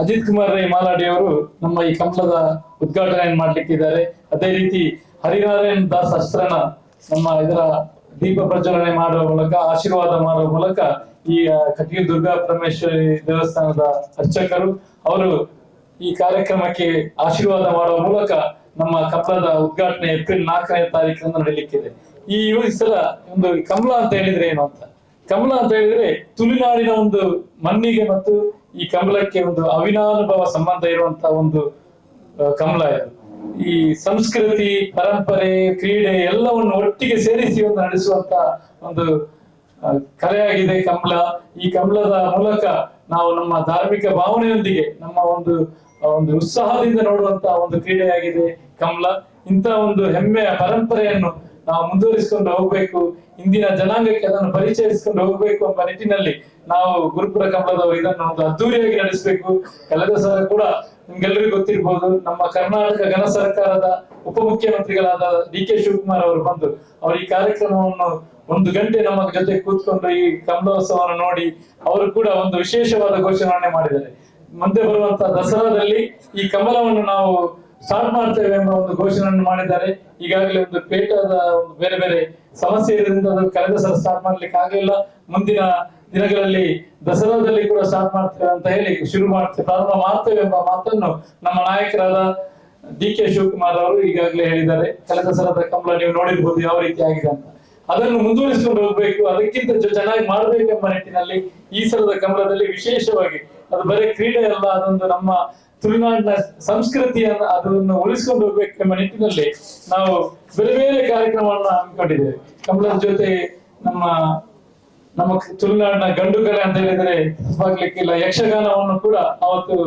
ಅಜಿತ್ ಕುಮಾರ್ ರೈ ಮಾಲಾಡಿ ಅವರು ನಮ್ಮ ಈ ಕಮಲದ ಉದ್ಘಾಟನೆಯನ್ನು ಮಾಡ್ಲಿಕ್ಕಿದ್ದಾರೆ. ಅದೇ ರೀತಿ ಹರಿನಾರಾಯಣ್ ದಾಸ್ ಅಸ್ತ್ರನ ನಮ್ಮ ಇದರ ದೀಪ ಪ್ರಜ್ವಲನೆ ಮಾಡುವ ಮೂಲಕ ಆಶೀರ್ವಾದ ಮಾಡುವ ಮೂಲಕ ಈ ಕಟೀಲು ದುರ್ಗಾ ಪರಮೇಶ್ವರಿ ದೇವಸ್ಥಾನದ ಅರ್ಚಕರು ಅವರು ಈ ಕಾರ್ಯಕ್ರಮಕ್ಕೆ ಆಶೀರ್ವಾದ ಮಾಡುವ ಮೂಲಕ ನಮ್ಮ ಕಮಲದ ಉದ್ಘಾಟನೆ ಏಪ್ರಿಲ್ 4ನೇ ತಾರೀಕಿನಂದು ನಡೆಯಲಿಕ್ಕಿದೆ. ಈ ಸಲ ಒಂದು ಕಮಲ ಅಂತ ಹೇಳಿದ್ರೆ ಏನು ಅಂತ, ಕಮಲ ಅಂತ ಹೇಳಿದ್ರೆ ತುಳುನಾಡಿನ ಒಂದು ಮಣ್ಣಿಗೆ ಮತ್ತು ಈ ಕಮಲಕ್ಕೆ ಒಂದು ಅವಿನಾನುಭವ ಸಂಬಂಧ ಇರುವಂತಹ ಒಂದು ಕಮಲ ಇದು. ಈ ಸಂಸ್ಕೃತಿ, ಪರಂಪರೆ, ಕ್ರೀಡೆ ಎಲ್ಲವನ್ನು ಒಟ್ಟಿಗೆ ಸೇರಿಸಿ ಒಂದು ನಡೆಸುವಂತ ಒಂದು ಕಲೆಯಾಗಿದೆ ಕಮಲ. ಈ ಕಮಲದ ಮೂಲಕ ನಾವು ನಮ್ಮ ಧಾರ್ಮಿಕ ಭಾವನೆಯೊಂದಿಗೆ ನಮ್ಮ ಒಂದು ಉತ್ಸಾಹದಿಂದ ನೋಡುವಂತ ಒಂದು ಕ್ರೀಡೆಯಾಗಿದೆ ಕಮಲ. ಇಂಥ ಒಂದು ಹೆಮ್ಮೆಯ ಪರಂಪರೆಯನ್ನು ನಾವು ಮುಂದುವರಿಸಿಕೊಂಡು ಹೋಗ್ಬೇಕು, ಇಂದಿನ ಜನಾಂಗಕ್ಕೆ ಅದನ್ನು ಪರಿಚಯಿಸಿಕೊಂಡು ಹೋಗ್ಬೇಕು ಎಂಬ ನಿಟ್ಟಿನಲ್ಲಿ ನಾವು ಗುರುಪುರ ಕಮಲದವರು ಇದನ್ನು ಒಂದು ಅದ್ದೂರಿಯಾಗಿ ನಡೆಸಬೇಕು. ಕಳೆದ ಸಲ ಕೂಡ ನಿಮ್ಗೆಲ್ಲರಿಗೂ ಗೊತ್ತಿರ್ಬೋದು, ನಮ್ಮ ಕರ್ನಾಟಕ ಘನ ಸರ್ಕಾರದ ಉಪಮುಖ್ಯಮಂತ್ರಿಗಳಾದ ಡಿ.ಕೆ. ಶಿವಕುಮಾರ್ ಅವರು ಬಂದು ಅವರು ಈ ಕಾರ್ಯಕ್ರಮವನ್ನು 1 ಗಂಟೆ ನಮ್ಮ ಜೊತೆ ಕೂತ್ಕೊಂಡು ಈ ಕಮಲೋತ್ಸವವನ್ನು ನೋಡಿ ಅವರು ಕೂಡ ಒಂದು ವಿಶೇಷವಾದ ಘೋಷಣೆ ಮಾಡಿದ್ದಾರೆ. ಮುಂದೆ ಬರುವಂತಹ ದಸರಾದಲ್ಲಿ ಈ ಕಮಲವನ್ನು ನಾವು ಸ್ಟಾರ್ಟ್ ಮಾಡ್ತೇವೆ ಎಂಬ ಒಂದು ಘೋಷಣೆಯನ್ನು ಮಾಡಿದ್ದಾರೆ. ಈಗಾಗಲೇ ಒಂದು ಪೇಟದ ಒಂದು ಬೇರೆ ಬೇರೆ ಸಮಸ್ಯೆ ಇರೋದ್ರಿಂದ ಅದು ಕಳೆದ ಸಲ ಸ್ಟಾರ್ಟ್ ಮಾಡ್ಲಿಕ್ಕೆ ಆಗಲಿಲ್ಲ. ಮುಂದಿನ ದಿನಗಳಲ್ಲಿ ದಸರಾದಲ್ಲಿ ಕೂಡ ಸ್ಟಾರ್ಟ್ ಮಾಡ್ತೇವೆ ಅಂತ ಹೇಳಿ ಪ್ರಾರಂಭ ಮಾಡ್ತೇವೆ ಎಂಬ ಮಾತನ್ನು ನಮ್ಮ ನಾಯಕರಾದ ಡಿ.ಕೆ. ಶಿವಕುಮಾರ್ ಅವರು ಈಗಾಗಲೇ ಹೇಳಿದ್ದಾರೆ. ಕಳೆದ ಸಲದ ಕಮಲ ನೀವು ನೋಡಿರ್ಬೋದು ಯಾವ ರೀತಿ ಆಗಿದೆ ಅಂತ. ಅದನ್ನು ಮುಂದುವರಿಸಿಕೊಂಡು ಹೋಗ್ಬೇಕು, ಅದಕ್ಕಿಂತ ಚೆನ್ನಾಗಿ ಮಾಡ್ಬೇಕೆಂಬ ನಿಟ್ಟಿನಲ್ಲಿ ಈ ಸಲದ ಕಮಲದಲ್ಲಿ ವಿಶೇಷವಾಗಿ ಅದು ಬರೀ ಕ್ರೀಡೆ ಅಲ್ಲ, ಅದೊಂದು ನಮ್ಮ ತುಳುನಾಡಿನ ಸಂಸ್ಕೃತಿಯನ್ನು ಅದನ್ನು ಉಳಿಸಿಕೊಂಡು ಹೋಗ್ಬೇಕೆಂಬ ನಿಟ್ಟಿನಲ್ಲಿ ನಾವು ಬೇರೆ ಬೇರೆ ಕಾರ್ಯಕ್ರಮವನ್ನು ಹಮ್ಮಿಕೊಂಡಿದ್ದೇವೆ. ಕಮಲದ ಜೊತೆ ನಮ್ಮ ತುಳುನಾಡಿನ ಗಂಡು ಕಲೆ ಅಂತ ಹೇಳಿದರೆ ತಪ್ಪಾಗ್ಲಿಕ್ಕಿಲ್ಲ, ಯಕ್ಷಗಾನವನ್ನು ಕೂಡ ಅವತ್ತು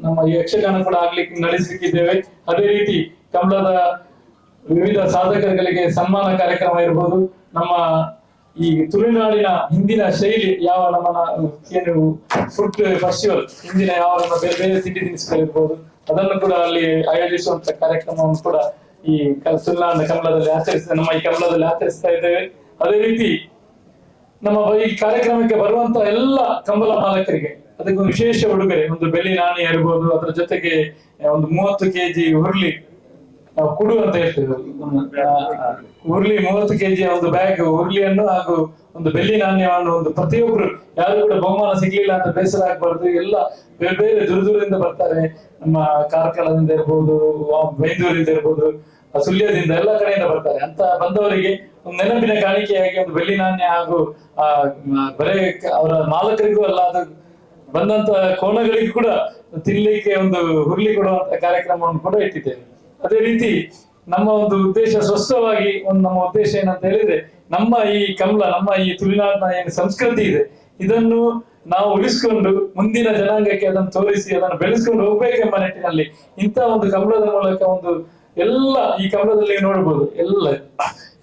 ನಮ್ಮ ಯಕ್ಷಗಾನ ಕೂಡ ನಡೆಸಲಿಕ್ಕಿದ್ದೇವೆ. ಅದೇ ರೀತಿ ಕಮಲದ ವಿವಿಧ ಸಾಧಕರಿಗೆ ಸನ್ಮಾನ ಕಾರ್ಯಕ್ರಮ ಇರ್ಬೋದು, ನಮ್ಮ ಈ ತುಳುನಾಡಿನ ಹಿಂದಿನ ಶೈಲಿ ಯಾವ ಏನು ಫುಡ್ ಫೆಸ್ಟಿವಲ್ ಹಿಂದಿನ ಯಾವ ನಮ್ಮ ಬೇರೆ ಬೇರೆ ತಿಂಡಿ ತಿನಿಸುಗಳಿರ್ಬೋದು ಅದನ್ನು ಕೂಡ ಅಲ್ಲಿ ಆಯೋಜಿಸುವಂತ ಕಾರ್ಯಕ್ರಮವನ್ನು ಕೂಡ ಈ ತುಳುನಾಡಿನ ಕಮಲದಲ್ಲಿ ನಮ್ಮ ಈ ಕಮಲದಲ್ಲಿ ಆಚರಿಸ್ತಾ ಇದ್ದೇವೆ. ಅದೇ ರೀತಿ ನಮ್ಮ ಈ ಕಾರ್ಯಕ್ರಮಕ್ಕೆ ಬರುವಂತ ಎಲ್ಲ ಕಮಲ ಮಾಲಕರಿಗೆ ಅದಕ್ಕೊಂದು ವಿಶೇಷ ಉಡುಗೊರೆ, ಒಂದು ಬೆಳ್ಳಿ ನಾಣ್ಯ ಇರ್ಬೋದು, ಅದರ ಜೊತೆಗೆ ಒಂದು 30 kg ಹುರ್ಲಿ ನಾವು ಕುಡು ಅಂತ ಹೇಳ್ತೇವೆ, ಹುರ್ಲಿ 30 kg ಒಂದು ಬ್ಯಾಗ್ ಹುರ್ಲಿಯನ್ನು ಹಾಗೂ ಒಂದು ಬೆಳ್ಳಿ ನಾಣ್ಯವನ್ನು ಒಂದು ಪ್ರತಿಯೊಬ್ರು ಯಾರು ಕೂಡ ಬಹುಮಾನ ಸಿಗ್ಲಿಲ್ಲ ಅಂತ ಬೇಸರ ಆಗ್ಬಾರ್ದು. ಎಲ್ಲ ಬೇರೆ ಬೇರೆ ದೂರದಿಂದ ಬರ್ತಾರೆ, ನಮ್ಮ ಕಾರ್ಕಳದಿಂದ ಇರ್ಬೋದು, ಬೈಂದೂರಿಂದ ಇರ್ಬೋದು, ಸುಳ್ಯದಿಂದ ಎಲ್ಲ ಕಡೆಯಿಂದ ಬರ್ತಾರೆ. ಅಂತ ಬಂದವರಿಗೆ ಒಂದು ನೆನಪಿನ ಕಾಣಿಕೆಯಾಗಿ ಒಂದು ಬೆಳ್ಳಿ ನಾಣ್ಯ ಹಾಗೂ ಬರೇ ಅವರ ಮಾಲಕರಿಗೂ ಅಲ್ಲ, ಅದು ಬಂದಂತ ಕೋಣಗಳಿಗೂ ಕೂಡ ತಿನ್ಲಿಕ್ಕೆ ಒಂದು ಹುರ್ಲಿ ಕೊಡುವಂತ ಕಾರ್ಯಕ್ರಮವನ್ನು ಕೂಡ ಇಟ್ಟಿದ್ದೇವೆ. ಅದೇ ರೀತಿ ನಮ್ಮ ಒಂದು ಉದ್ದೇಶ ಸ್ಪಷ್ಟವಾಗಿ ನಮ್ಮ ಉದ್ದೇಶ ಏನಂತ ಹೇಳಿದ್ರೆ, ನಮ್ಮ ಈ ಕಮಲ, ನಮ್ಮ ಈ ತುಳುನಾಡಿನ ಏನು ಸಂಸ್ಕೃತಿ ಇದೆ ಇದನ್ನು ನಾವು ಉಳಿಸ್ಕೊಂಡು ಮುಂದಿನ ಜನಾಂಗಕ್ಕೆ ಅದನ್ನು ತೋರಿಸಿ ಅದನ್ನು ಬೆಳೆಸ್ಕೊಂಡು ಹೋಗ್ಬೇಕೆಂಬ ನಿಟ್ಟಿನಲ್ಲಿ ಇಂಥ ಒಂದು ಕಮಲದ ಮೂಲಕ ಒಂದು ಎಲ್ಲ ಈ ಕಮಲದಲ್ಲಿ ನೋಡ್ಬೋದು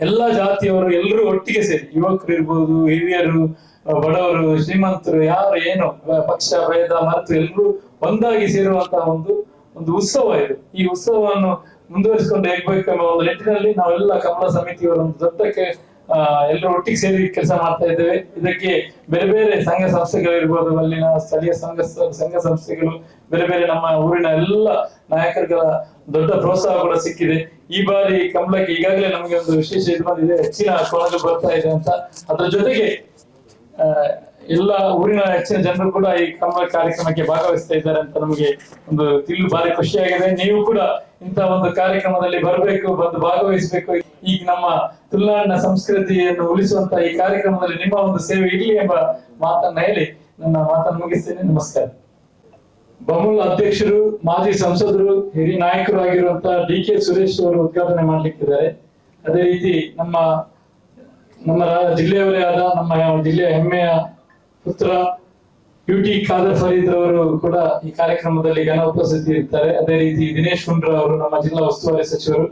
ಎಲ್ಲ ಜಾತಿಯವರು ಎಲ್ಲರೂ ಒಟ್ಟಿಗೆ ಸೇರಿ, ಯುವಕರು ಇರ್ಬೋದು, ಹಿರಿಯರು, ಬಡವರು, ಶ್ರೀಮಂತರು, ಯಾರು ಏನು ಪಕ್ಷ ಭೇದ ಮರೆತು ಎಲ್ಲರೂ ಒಂದಾಗಿ ಸೇರುವಂತಹ ಒಂದು ಉತ್ಸವ ಇದು. ಈ ಉತ್ಸವವನ್ನು ಮುಂದುವರಿಸಿಕೊಂಡು ಹೋಗ್ಬೇಕೆಂಬ ಒಂದು ನಿಟ್ಟಿನಲ್ಲಿ ನಾವೆಲ್ಲ ಕಮಲ ಸಮಿತಿಯವರು ಒಂದು ದೊಡ್ಡಕ್ಕೆ ಎಲ್ಲರೂ ಒಟ್ಟಿಗೆ ಸೇರಿ ಕೆಲಸ ಮಾಡ್ತಾ ಇದ್ದೇವೆ. ಇದಕ್ಕೆ ಬೇರೆ ಬೇರೆ ಸಂಘ ಸಂಸ್ಥೆಗಳಿರ್ಬೋದು, ಅಲ್ಲಿನ ಸ್ಥಳೀಯ ಸಂಘ ಸಂಸ್ಥೆಗಳು, ಬೇರೆ ಬೇರೆ ನಮ್ಮ ಊರಿನ ಎಲ್ಲ ನಾಯಕರುಗಳ ದೊಡ್ಡ ಪ್ರೋತ್ಸಾಹ ಕೂಡ ಸಿಕ್ಕಿದೆ. ಈ ಬಾರಿ ಕಮಲಕ್ಕೆ ಈಗಾಗಲೇ ನಮಗೆ ಒಂದು ವಿಶೇಷ ಇದು ಬಂದಿದೆ, ಹೆಚ್ಚಿನ ಕೋಣಗಳು ಬರ್ತಾ ಇದೆ ಅಂತ. ಅದರ ಜೊತೆಗೆ ಎಲ್ಲ ಊರಿನ ಹೆಚ್ಚಿನ ಜನರು ಕೂಡ ಈ ಕಮಲ ಕಾರ್ಯಕ್ರಮಕ್ಕೆ ಭಾಗವಹಿಸ್ತಾ ಇದ್ದಾರೆ ಅಂತ ನಮಗೆ ಒಂದು ತಿಳಿದು ಭಾರಿ ಖುಷಿಯಾಗಿದೆ. ನೀವು ಕೂಡ ಇಂಥ ಒಂದು ಕಾರ್ಯಕ್ರಮದಲ್ಲಿ ಬರಬೇಕು, ಬಂದು ಭಾಗವಹಿಸಬೇಕು. ಈಗ ನಮ್ಮ ತುಳುನಾಡಿನ ಸಂಸ್ಕೃತಿಯನ್ನು ಉಳಿಸುವಂತ ಈ ಕಾರ್ಯಕ್ರಮದಲ್ಲಿ ನಿಮ್ಮ ಒಂದು ಸೇವೆ ಇರಲಿ ಎಂಬ ಮಾತನ್ನ ಹೇಳಿ ನನ್ನ ಮಾತನ್ನು ಮುಗಿಸ್ತೇನೆ. ನಮಸ್ಕಾರ. ಬಮೂಲ್ ಅಧ್ಯಕ್ಷರು, ಮಾಜಿ ಸಂಸದರು, ಹಿರಿಯ ನಾಯಕರು ಆಗಿರುವಂತಹ ಡಿ.ಕೆ. ಸುರೇಶ್ ಅವರು ಉದ್ಘಾಟನೆ ಮಾಡ್ಲಿಕ್ಕಿದ್ದಾರೆ. ಅದೇ ರೀತಿ ನಮ್ಮ ಜಿಲ್ಲೆಯವರೇ ಆದ ನಮ್ಮ ಜಿಲ್ಲೆಯ ಹೆಮ್ಮೆಯ ಪುತ್ರ ಯುಟಿ ಖಾದರ್ ಫರೀದ್ ಅವರು ಕೂಡ ಈ ಕಾರ್ಯಕ್ರಮದಲ್ಲಿ ಘನ ಉಪಸ್ಥಿತಿ ಇರ್ತಾರೆ. ಅದೇ ರೀತಿ ದಿನೇಶ್ ಗುಂಡ್ರ ಅವರು ನಮ್ಮ ಜಿಲ್ಲಾ ಉಸ್ತುವಾರಿ ಸಚಿವರು.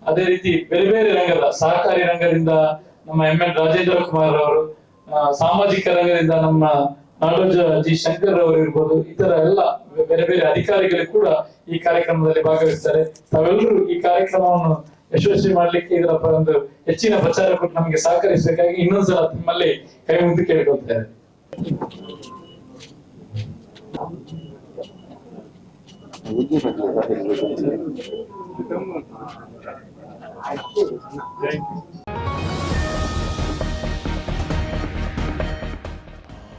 ಅದೇ ರೀತಿ ಬೇರೆ ಬೇರೆ ರಂಗದ ಸಹಕಾರಿ ರಂಗದಿಂದ ನಮ್ಮ ಎಂ.ಎನ್. ರಾಜೇಂದ್ರ ಕುಮಾರ್ ಅವರು, ಸಾಮಾಜಿಕ ರಂಗದಿಂದ ನಮ್ಮ ನಾಡೋಜ ಜಿ ಶಂಕರ್ ಅವರು ಇರ್ಬೋದು, ಇತರ ಎಲ್ಲ ಬೇರೆ ಬೇರೆ ಅಧಿಕಾರಿಗಳು ಕೂಡ ಈ ಕಾರ್ಯಕ್ರಮದಲ್ಲಿ ಭಾಗವಹಿಸ್ತಾರೆ. ತಾವೆಲ್ಲರೂ ಈ ಕಾರ್ಯಕ್ರಮವನ್ನು ಯಶಸ್ವಿ ಮಾಡ್ಲಿಕ್ಕೆ ಇದರ ಒಂದು ಹೆಚ್ಚಿನ ಪ್ರಚಾರ ಕೊಟ್ಟು ನಮಗೆ ಸಹಕರಿಸಬೇಕಾಗಿ ಇನ್ನೊಂದ್ಸಲ ನಿಮ್ಮಲ್ಲಿ ಕೈ ಮುಗಿದು ಕೇಳ್ಕೊಳ್ತಾರೆ. Thank you.